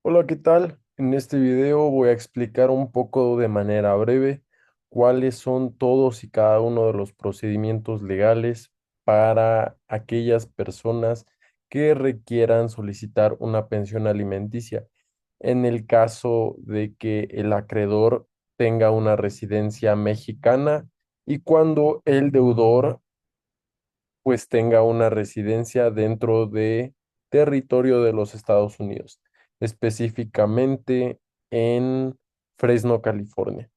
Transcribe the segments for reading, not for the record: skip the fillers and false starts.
Hola, ¿qué tal? En este video voy a explicar un poco de manera breve cuáles son todos y cada uno de los procedimientos legales para aquellas personas que requieran solicitar una pensión alimenticia en el caso de que el acreedor tenga una residencia mexicana y cuando el deudor pues tenga una residencia dentro de territorio de los Estados Unidos, específicamente en Fresno, California.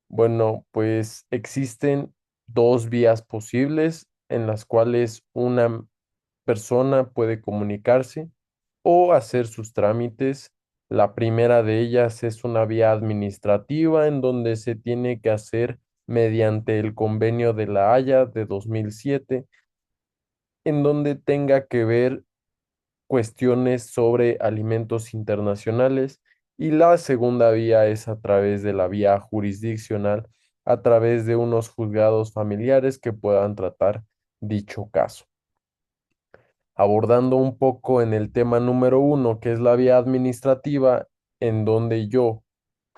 Bueno, pues existen dos vías posibles en las cuales una persona puede comunicarse o hacer sus trámites. La primera de ellas es una vía administrativa en donde se tiene que hacer mediante el convenio de La Haya de 2007 en donde tenga que ver cuestiones sobre alimentos internacionales y la segunda vía es a través de la vía jurisdiccional, a través de unos juzgados familiares que puedan tratar dicho caso. Abordando un poco en el tema número uno, que es la vía administrativa, en donde yo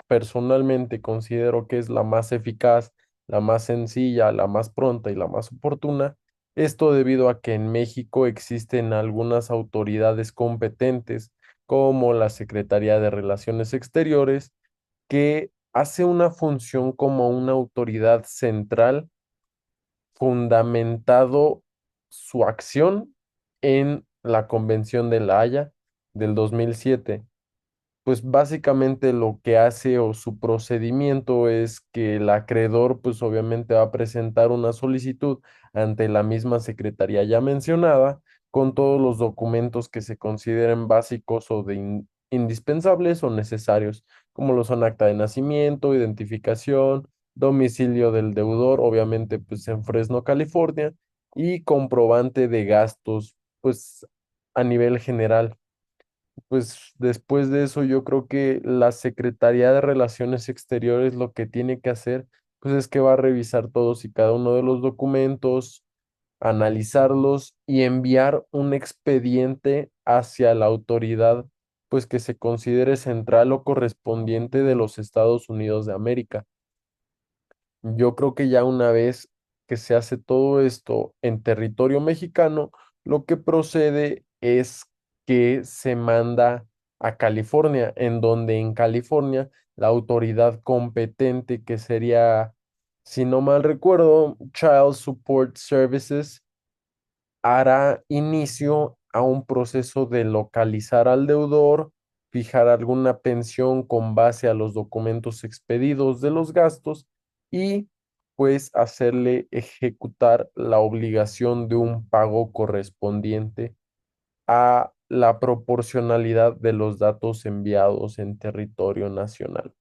personalmente considero que es la más eficaz, la más sencilla, la más pronta y la más oportuna. Esto debido a que en México existen algunas autoridades competentes, como la Secretaría de Relaciones Exteriores, que hace una función como una autoridad central, fundamentado su acción en la Convención de La Haya del 2007. Pues básicamente lo que hace o su procedimiento es que el acreedor pues obviamente va a presentar una solicitud ante la misma secretaría ya mencionada con todos los documentos que se consideren básicos o indispensables o necesarios, como lo son acta de nacimiento, identificación, domicilio del deudor, obviamente pues en Fresno, California, y comprobante de gastos pues a nivel general. Pues después de eso yo creo que la Secretaría de Relaciones Exteriores lo que tiene que hacer pues es que va a revisar todos y cada uno de los documentos, analizarlos y enviar un expediente hacia la autoridad pues que se considere central o correspondiente de los Estados Unidos de América. Yo creo que ya una vez que se hace todo esto en territorio mexicano, lo que procede es que se manda a California, en donde en California la autoridad competente, que sería, si no mal recuerdo, Child Support Services, hará inicio a un proceso de localizar al deudor, fijar alguna pensión con base a los documentos expedidos de los gastos y pues hacerle ejecutar la obligación de un pago correspondiente a la proporcionalidad de los datos enviados en territorio nacional.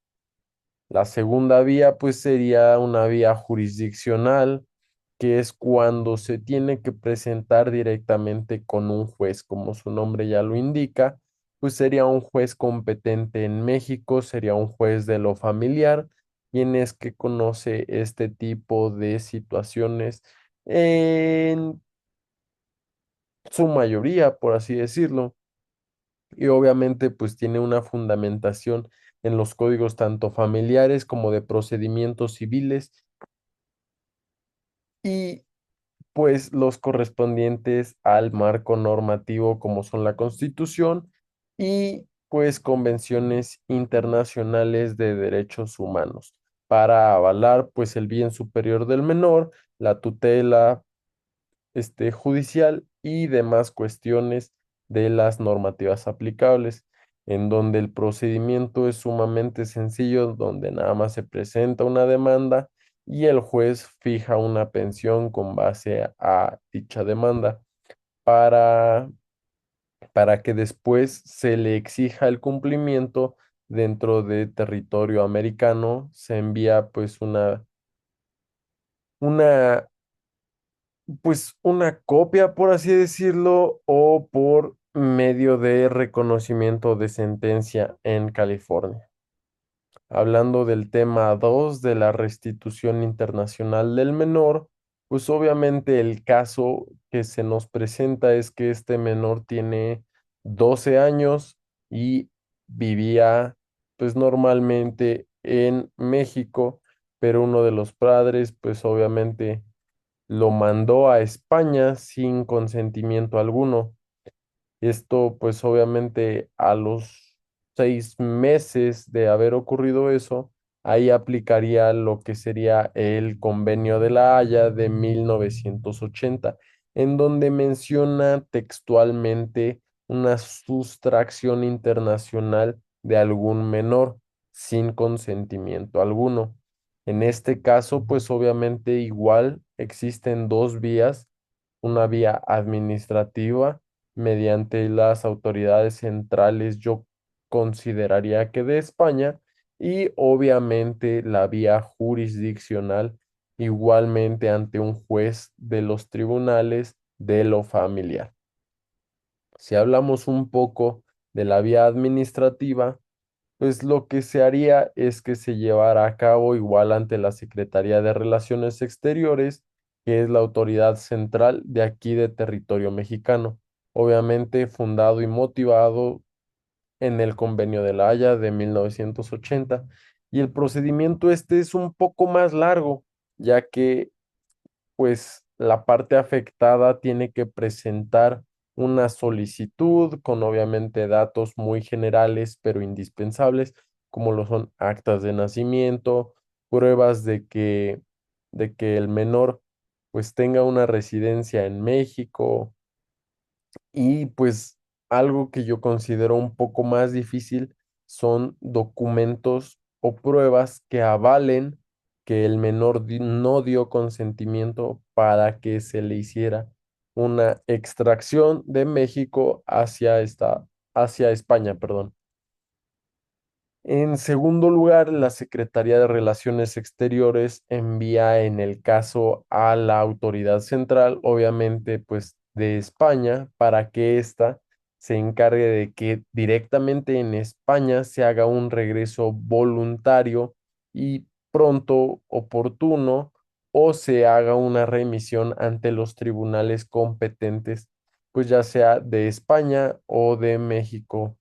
La segunda vía, pues, sería una vía jurisdiccional, que es cuando se tiene que presentar directamente con un juez, como su nombre ya lo indica, pues sería un juez competente en México, sería un juez de lo familiar, quien es que conoce este tipo de situaciones en su mayoría, por así decirlo, y obviamente pues tiene una fundamentación en los códigos tanto familiares como de procedimientos civiles y pues los correspondientes al marco normativo como son la Constitución y pues convenciones internacionales de derechos humanos para avalar pues el bien superior del menor, la tutela judicial y demás cuestiones de las normativas aplicables, en donde el procedimiento es sumamente sencillo, donde nada más se presenta una demanda y el juez fija una pensión con base a dicha demanda para, para que después se le exija el cumplimiento dentro de territorio americano, se envía pues una pues una copia, por así decirlo, o por medio de reconocimiento de sentencia en California. Hablando del tema 2 de la restitución internacional del menor, pues obviamente el caso que se nos presenta es que este menor tiene 12 años y vivía pues normalmente en México, pero uno de los padres pues obviamente lo mandó a España sin consentimiento alguno. Esto, pues obviamente a los 6 meses de haber ocurrido eso, ahí aplicaría lo que sería el Convenio de La Haya de 1980, en donde menciona textualmente una sustracción internacional de algún menor sin consentimiento alguno. En este caso, pues obviamente igual existen dos vías, una vía administrativa mediante las autoridades centrales, yo consideraría que de España, y obviamente la vía jurisdiccional, igualmente ante un juez de los tribunales de lo familiar. Si hablamos un poco de la vía administrativa, pues lo que se haría es que se llevara a cabo igual ante la Secretaría de Relaciones Exteriores, que es la autoridad central de aquí de territorio mexicano, obviamente fundado y motivado en el Convenio de La Haya de 1980. Y el procedimiento este es un poco más largo, ya que pues la parte afectada tiene que presentar una solicitud con obviamente datos muy generales pero indispensables, como lo son actas de nacimiento, pruebas de que el menor pues tenga una residencia en México, y pues algo que yo considero un poco más difícil son documentos o pruebas que avalen que el menor no dio consentimiento para que se le hiciera una extracción de México hacia España, perdón. En segundo lugar, la Secretaría de Relaciones Exteriores envía en el caso a la autoridad central, obviamente pues de España, para que ésta se encargue de que directamente en España se haga un regreso voluntario y pronto, oportuno, o se haga una remisión ante los tribunales competentes, pues ya sea de España o de México.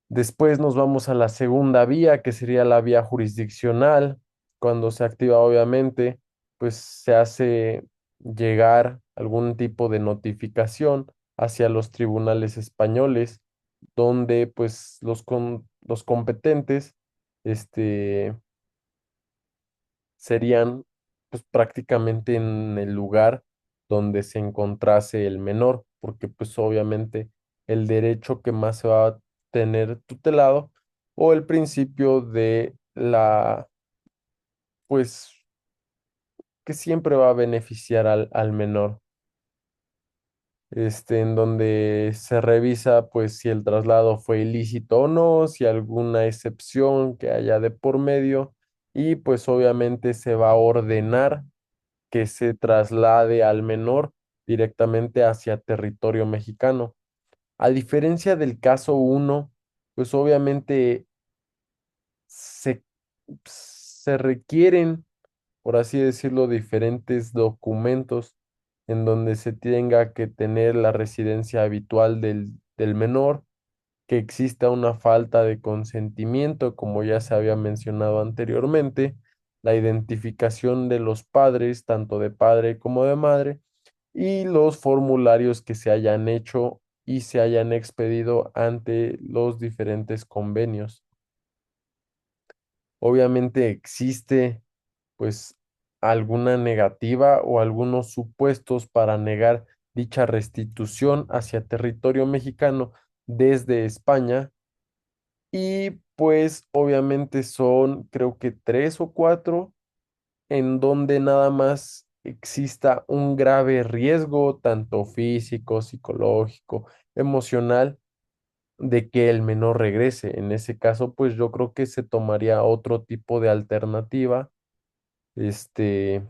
Después nos vamos a la segunda vía, que sería la vía jurisdiccional. Cuando se activa, obviamente, pues se hace llegar algún tipo de notificación hacia los tribunales españoles, donde pues los competentes, este, serían pues prácticamente en el lugar donde se encontrase el menor, porque pues obviamente el derecho que más se va a tener tutelado, o el principio de la, pues que siempre va a beneficiar al menor, en donde se revisa pues si el traslado fue ilícito o no, si alguna excepción que haya de por medio, y pues obviamente se va a ordenar que se traslade al menor directamente hacia territorio mexicano. A diferencia del caso uno, pues obviamente se, se requieren, por así decirlo, diferentes documentos en donde se tenga que tener la residencia habitual del menor, que exista una falta de consentimiento, como ya se había mencionado anteriormente, la identificación de los padres, tanto de padre como de madre, y los formularios que se hayan hecho y se hayan expedido ante los diferentes convenios. Obviamente existe pues alguna negativa o algunos supuestos para negar dicha restitución hacia territorio mexicano desde España, y pues obviamente son creo que tres o cuatro en donde nada más exista un grave riesgo, tanto físico, psicológico, emocional, de que el menor regrese. En ese caso, pues yo creo que se tomaría otro tipo de alternativa, este,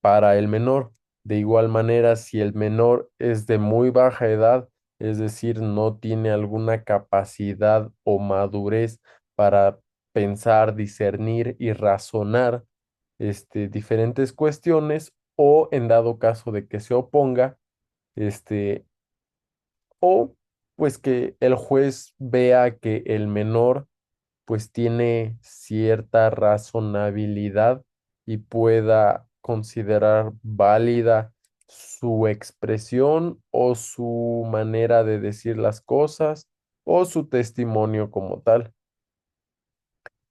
para el menor. De igual manera, si el menor es de muy baja edad, es decir, no tiene alguna capacidad o madurez para pensar, discernir y razonar, diferentes cuestiones, o en dado caso de que se oponga, este, o pues que el juez vea que el menor pues tiene cierta razonabilidad y pueda considerar válida su expresión o su manera de decir las cosas o su testimonio como tal.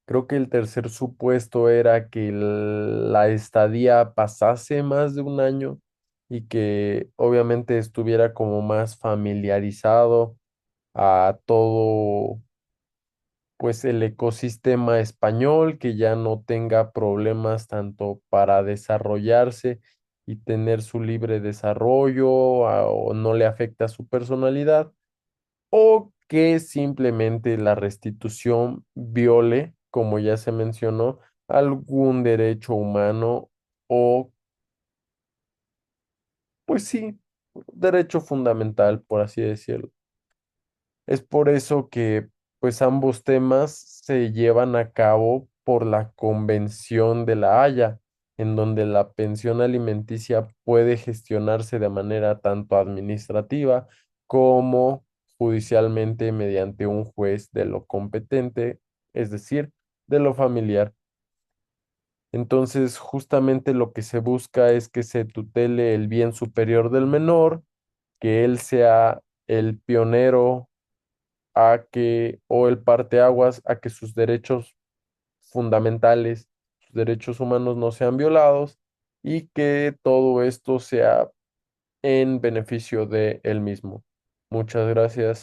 Creo que el tercer supuesto era que la estadía pasase más de un año y que obviamente estuviera como más familiarizado a todo pues el ecosistema español, que ya no tenga problemas tanto para desarrollarse y tener su libre desarrollo o no le afecta a su personalidad, o que simplemente la restitución viole, como ya se mencionó, algún derecho humano o, pues sí, derecho fundamental, por así decirlo. Es por eso que pues ambos temas se llevan a cabo por la Convención de la Haya, en donde la pensión alimenticia puede gestionarse de manera tanto administrativa como judicialmente mediante un juez de lo competente, es decir, de lo familiar. Entonces, justamente lo que se busca es que se tutele el bien superior del menor, que él sea el pionero a que, o el parteaguas a que sus derechos fundamentales, sus derechos humanos no sean violados y que todo esto sea en beneficio de él mismo. Muchas gracias.